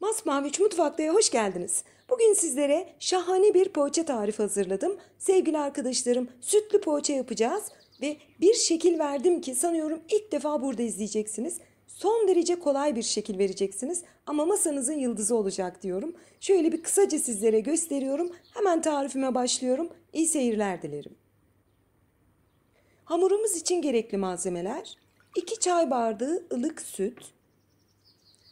Masmavi Mutfak'ta'ya hoş geldiniz. Bugün sizlere şahane bir poğaça tarifi hazırladım. Sevgili arkadaşlarım, sütlü poğaça yapacağız ve bir şekil verdim ki sanıyorum ilk defa burada izleyeceksiniz. Son derece kolay bir şekil vereceksiniz ama masanızın yıldızı olacak diyorum. Şöyle bir kısaca sizlere gösteriyorum. Hemen tarifime başlıyorum. İyi seyirler dilerim. Hamurumuz için gerekli malzemeler: 2 çay bardağı ılık süt.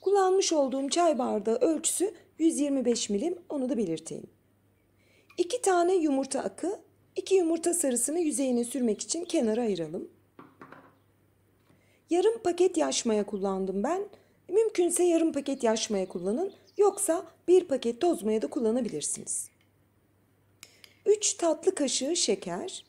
Kullanmış olduğum çay bardağı ölçüsü 125 milim, onu da belirteyim. 2 tane yumurta akı, 2 yumurta sarısını yüzeyine sürmek için kenara ayıralım. Yarım paket yaş maya kullandım ben. Mümkünse yarım paket yaş maya kullanın. Yoksa 1 paket toz maya da kullanabilirsiniz. 3 tatlı kaşığı şeker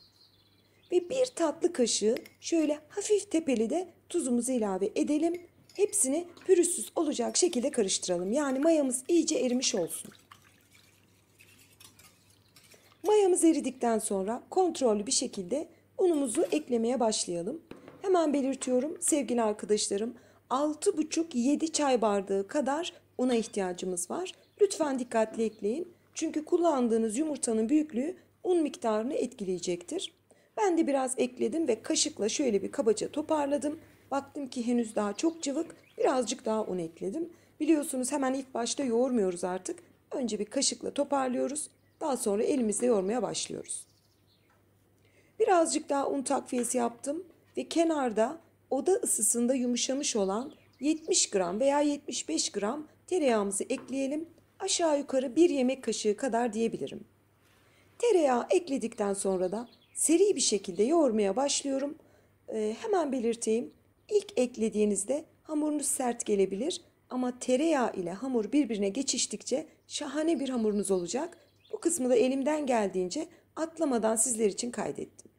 ve 1 tatlı kaşığı şöyle hafif tepeli de tuzumuzu ilave edelim. Hepsini pürüzsüz olacak şekilde karıştıralım. Yani mayamız iyice erimiş olsun. Mayamız eridikten sonra kontrollü bir şekilde unumuzu eklemeye başlayalım. Hemen belirtiyorum sevgili arkadaşlarım, 6,5-7 çay bardağı kadar una ihtiyacımız var. Lütfen dikkatli ekleyin. Çünkü kullandığınız yumurtanın büyüklüğü un miktarını etkileyecektir. Ben de biraz ekledim ve kaşıkla şöyle bir kabaca toparladım. Baktım ki henüz daha çok cıvık, birazcık daha un ekledim. Biliyorsunuz hemen ilk başta yoğurmuyoruz artık. Önce bir kaşıkla toparlıyoruz. Daha sonra elimizle yoğurmaya başlıyoruz. Birazcık daha un takviyesi yaptım ve kenarda oda ısısında yumuşamış olan 70 gram veya 75 gram tereyağımızı ekleyelim. Aşağı yukarı 1 yemek kaşığı kadar diyebilirim. Tereyağı ekledikten sonra da seri bir şekilde yoğurmaya başlıyorum. Hemen belirteyim. İlk eklediğinizde hamurunuz sert gelebilir ama tereyağı ile hamur birbirine geçiştikçe şahane bir hamurunuz olacak. Bu kısmı da elimden geldiğince atlamadan sizler için kaydettim.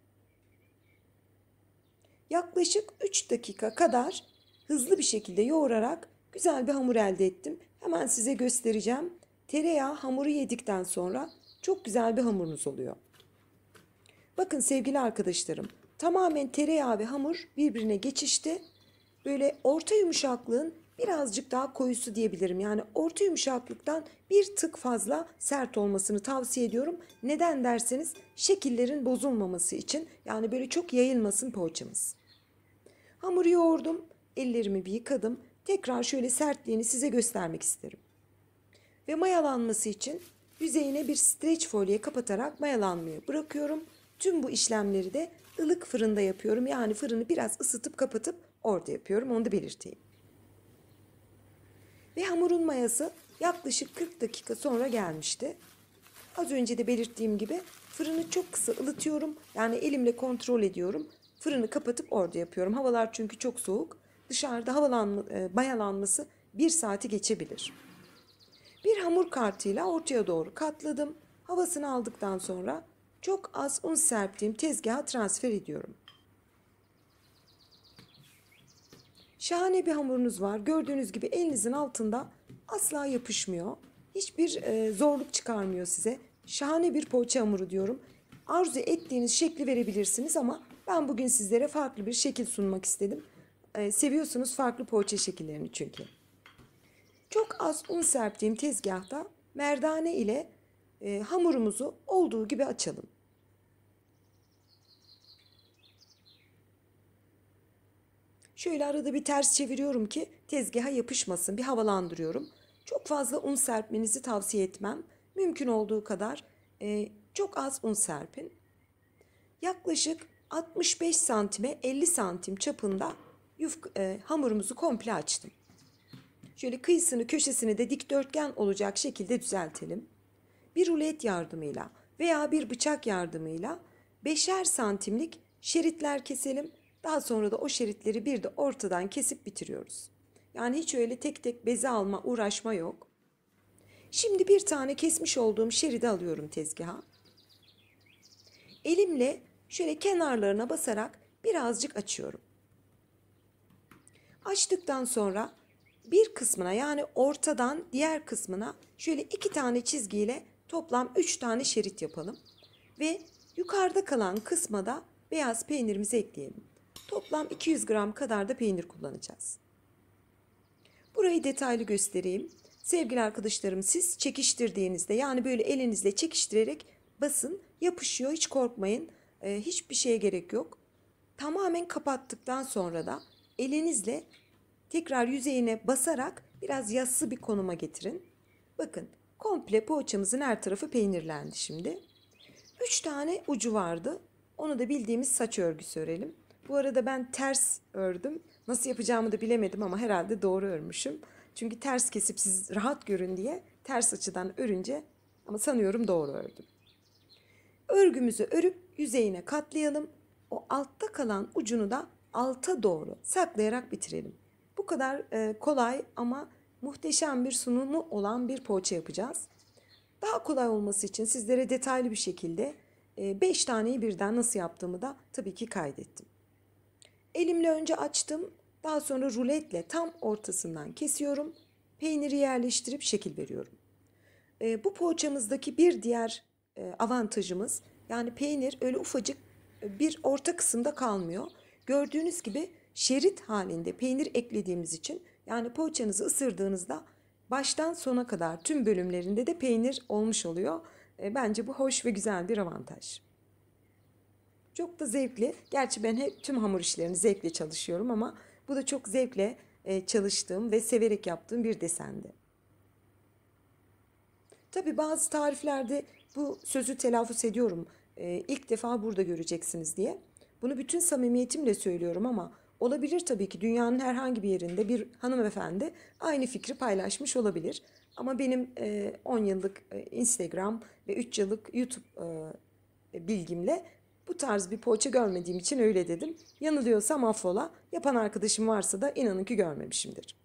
Yaklaşık 3 dakika kadar hızlı bir şekilde yoğurarak güzel bir hamur elde ettim. Hemen size göstereceğim. Tereyağı hamuru yedikten sonra çok güzel bir hamurunuz oluyor. Bakın sevgili arkadaşlarım, tamamen tereyağı ve hamur birbirine geçişti. Böyle orta yumuşaklığın birazcık daha koyusu diyebilirim. Yani orta yumuşaklıktan bir tık fazla sert olmasını tavsiye ediyorum. Neden derseniz şekillerin bozulmaması için, yani böyle çok yayılmasın poğaçamız. Hamuru yoğurdum, ellerimi bir yıkadım. Tekrar şöyle sertliğini size göstermek isterim. Ve mayalanması için yüzeyine bir streç folye kapatarak mayalanmaya bırakıyorum. Tüm bu işlemleri de ılık fırında yapıyorum. Yani fırını biraz ısıtıp kapatıp orada yapıyorum. Onu da belirteyim. Ve hamurun mayası yaklaşık 40 dakika sonra gelmişti. Az önce de belirttiğim gibi fırını çok kısa ılıtıyorum. Yani elimle kontrol ediyorum. Fırını kapatıp orada yapıyorum. Havalar çünkü çok soğuk. Dışarıda mayalanması 1 saati geçebilir. Bir hamur kartıyla ortaya doğru katladım. Havasını aldıktan sonra çok az un serptiğim tezgaha transfer ediyorum. Şahane bir hamurunuz var. Gördüğünüz gibi elinizin altında asla yapışmıyor. Hiçbir zorluk çıkarmıyor size. Şahane bir poğaça hamuru diyorum. Arzu ettiğiniz şekli verebilirsiniz ama ben bugün sizlere farklı bir şekil sunmak istedim. Seviyorsunuz farklı poğaça şekillerini çünkü. Çok az un serptiğim tezgahta merdane ile hamurumuzu olduğu gibi açalım. Şöyle arada bir ters çeviriyorum ki tezgaha yapışmasın. Bir havalandırıyorum. Çok fazla un serpmenizi tavsiye etmem. Mümkün olduğu kadar çok az un serpin. Yaklaşık 65 santime 50 santim çapında hamurumuzu komple açtım. Şöyle kıyısını köşesini de dikdörtgen olacak şekilde düzeltelim. Bir rulet yardımıyla veya bir bıçak yardımıyla 5'er santimlik şeritler keselim. Daha sonra da o şeritleri bir de ortadan kesip bitiriyoruz. Yani hiç öyle tek tek beze alma, uğraşma yok. Şimdi bir tane kesmiş olduğum şeridi alıyorum tezgaha. Elimle şöyle kenarlarına basarak birazcık açıyorum. Açtıktan sonra bir kısmına, yani ortadan diğer kısmına şöyle 2 tane çizgiyle toplam 3 tane şerit yapalım. Ve yukarıda kalan kısma da beyaz peynirimizi ekleyelim. Toplam 200 gram kadar da peynir kullanacağız. Burayı detaylı göstereyim. Sevgili arkadaşlarım, siz çekiştirdiğinizde, yani böyle elinizle çekiştirerek basın, yapışıyor, hiç korkmayın. Hiçbir şeye gerek yok. Tamamen kapattıktan sonra da elinizle tekrar yüzeyine basarak biraz yassı bir konuma getirin. Bakın, komple poğaçamızın her tarafı peynirlendi şimdi. 3 tane ucu vardı. Onu da bildiğimiz saç örgüsü örelim. Bu arada ben ters ördüm. Nasıl yapacağımı da bilemedim ama herhalde doğru örmüşüm. Çünkü ters kesip siz rahat görün diye ters açıdan örünce, ama sanıyorum doğru ördüm. Örgümüzü örüp yüzeyine katlayalım. O altta kalan ucunu da alta doğru saklayarak bitirelim. Bu kadar kolay ama muhteşem bir sunumu olan bir poğaça yapacağız. Daha kolay olması için sizlere detaylı bir şekilde 5 taneyi birden nasıl yaptığımı da tabii ki kaydettim. Elimle önce açtım. Daha sonra ruletle tam ortasından kesiyorum. Peyniri yerleştirip şekil veriyorum. Bu poğaçamızdaki bir diğer avantajımız, yani peynir öyle ufacık bir orta kısımda kalmıyor. Gördüğünüz gibi şerit halinde peynir eklediğimiz için, yani poğaçanızı ısırdığınızda baştan sona kadar tüm bölümlerinde de peynir olmuş oluyor. Bence bu hoş ve güzel bir avantaj. Çok da zevkli. Gerçi ben hep tüm hamur işlerini zevkle çalışıyorum ama bu da çok zevkle çalıştığım ve severek yaptığım bir desendi. Tabii bazı tariflerde bu sözü telaffuz ediyorum. İlk defa burada göreceksiniz diye. Bunu bütün samimiyetimle söylüyorum ama olabilir tabii ki dünyanın herhangi bir yerinde bir hanımefendi aynı fikri paylaşmış olabilir. Ama benim 10 yıllık Instagram ve 3 yıllık YouTube bilgimle bu tarz bir poğaça görmediğim için öyle dedim. Yanılıyorsam affola. Yapan arkadaşım varsa da inanın ki görmemişimdir.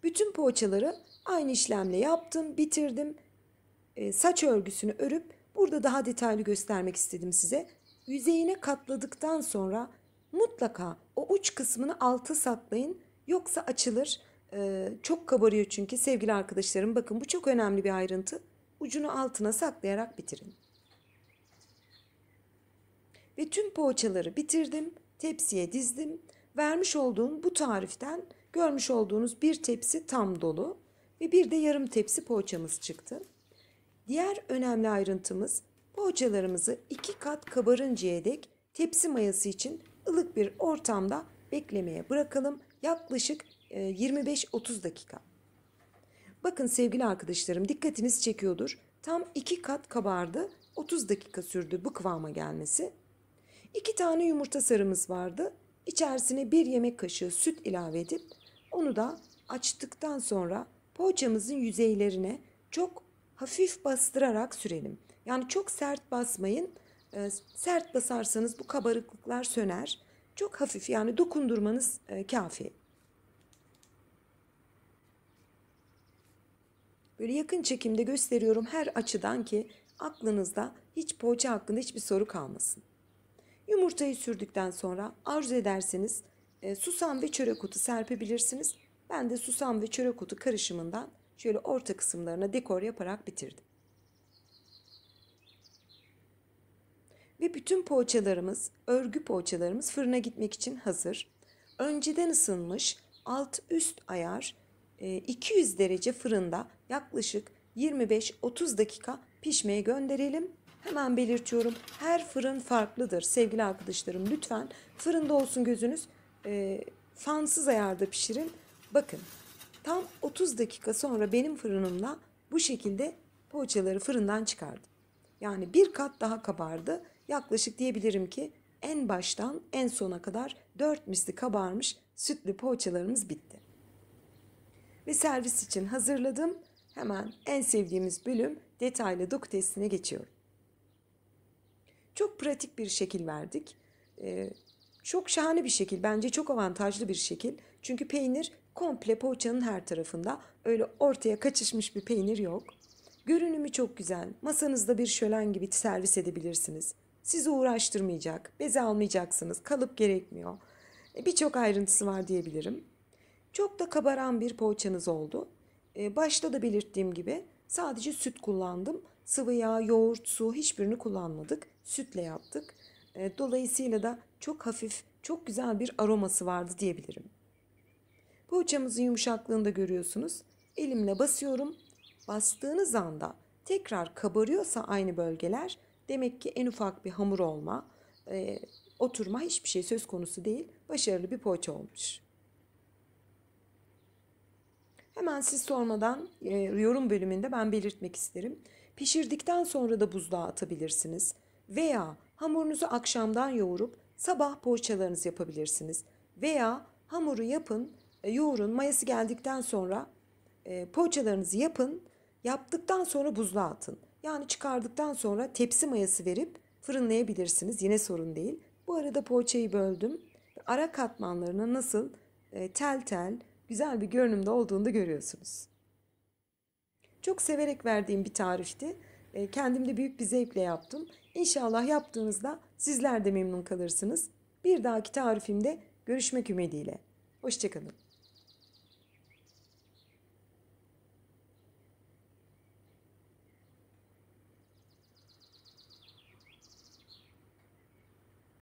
Bütün poğaçaları aynı işlemle yaptım, bitirdim. Saç örgüsünü örüp burada daha detaylı göstermek istedim size. Yüzeyine katladıktan sonra mutlaka o uç kısmını alta saklayın. Yoksa açılır. Çok kabarıyor çünkü sevgili arkadaşlarım. Bakın, bu çok önemli bir ayrıntı. Ucunu altına saklayarak bitirin. Ve tüm poğaçaları bitirdim. Tepsiye dizdim. Vermiş olduğum bu tariften görmüş olduğunuz bir tepsi tam dolu ve bir de yarım tepsi poğaçamız çıktı. Diğer önemli ayrıntımız, poğaçalarımızı 2 kat kabarıncaya dek tepsi mayası için ılık bir ortamda beklemeye bırakalım. Yaklaşık 25-30 dakika. Bakın sevgili arkadaşlarım, dikkatinizi çekiyordur. Tam 2 kat kabardı. 30 dakika sürdü bu kıvama gelmesi. 2 tane yumurta sarımız vardı. İçerisine 1 yemek kaşığı süt ilave edip onu da açtıktan sonra poğaçamızın yüzeylerine çok hafif bastırarak sürelim. Yani çok sert basmayın. Sert basarsanız bu kabarıklıklar söner. Çok hafif, yani dokundurmanız kafi. Böyle yakın çekimde gösteriyorum her açıdan ki aklınızda hiç poğaça hakkında hiçbir soru kalmasın. Yumurtayı sürdükten sonra arzu ederseniz susam ve çörek otu serpebilirsiniz. Ben de susam ve çörek otu karışımından şöyle orta kısımlarına dekor yaparak bitirdim. Ve bütün poğaçalarımız, örgü poğaçalarımız fırına gitmek için hazır. Önceden ısınmış alt üst ayar 200 derece fırında yaklaşık 25-30 dakika pişmeye gönderelim. Hemen belirtiyorum, her fırın farklıdır sevgili arkadaşlarım. Lütfen fırında olsun gözünüz, fansız ayarda pişirin. Bakın, tam 30 dakika sonra benim fırınımla bu şekilde poğaçaları fırından çıkardım. Yani bir kat daha kabardı. Yaklaşık diyebilirim ki en baştan en sona kadar 4 misli kabarmış sütlü poğaçalarımız bitti. Ve servis için hazırladım. Hemen en sevdiğimiz bölüm, detaylı doku testine geçiyorum. Çok pratik bir şekil verdik. Çok şahane bir şekil. Bence çok avantajlı bir şekil. Çünkü peynir komple poğaçanın her tarafında. Öyle ortaya kaçışmış bir peynir yok. Görünümü çok güzel. Masanızda bir şölen gibi servis edebilirsiniz. Sizi uğraştırmayacak, beze almayacaksınız, kalıp gerekmiyor. Birçok ayrıntısı var diyebilirim. Çok da kabaran bir poğaçanız oldu. Başta da belirttiğim gibi sadece süt kullandım. Sıvı yağ, yoğurt, su hiçbirini kullanmadık. Sütle yaptık. Dolayısıyla da çok hafif, çok güzel bir aroması vardı diyebilirim. Poğaçamızın yumuşaklığını da görüyorsunuz. elimle basıyorum. Bastığınız anda tekrar kabarıyorsa aynı bölgeler, demek ki en ufak bir hamur olma, oturma hiçbir şey söz konusu değil. Başarılı bir poğaça olmuş. Hemen siz sormadan yorum bölümünde ben belirtmek isterim. Pişirdikten sonra da buzluğa atabilirsiniz. Veya hamurunuzu akşamdan yoğurup sabah poğaçalarınızı yapabilirsiniz. Veya hamuru yapın, yoğurun, mayası geldikten sonra poğaçalarınızı yapın. Yaptıktan sonra buzluğa atın. Yani çıkardıktan sonra tepsi mayası verip fırınlayabilirsiniz. Yine sorun değil. Bu arada poğaçayı böldüm. Ara katmanlarına nasıl tel tel güzel bir görünümde olduğunu da görüyorsunuz. Çok severek verdiğim bir tarifti. Kendim de büyük bir zevkle yaptım. İnşallah yaptığınızda sizler de memnun kalırsınız. Bir dahaki tarifimde görüşmek ümidiyle. Hoşça kalın.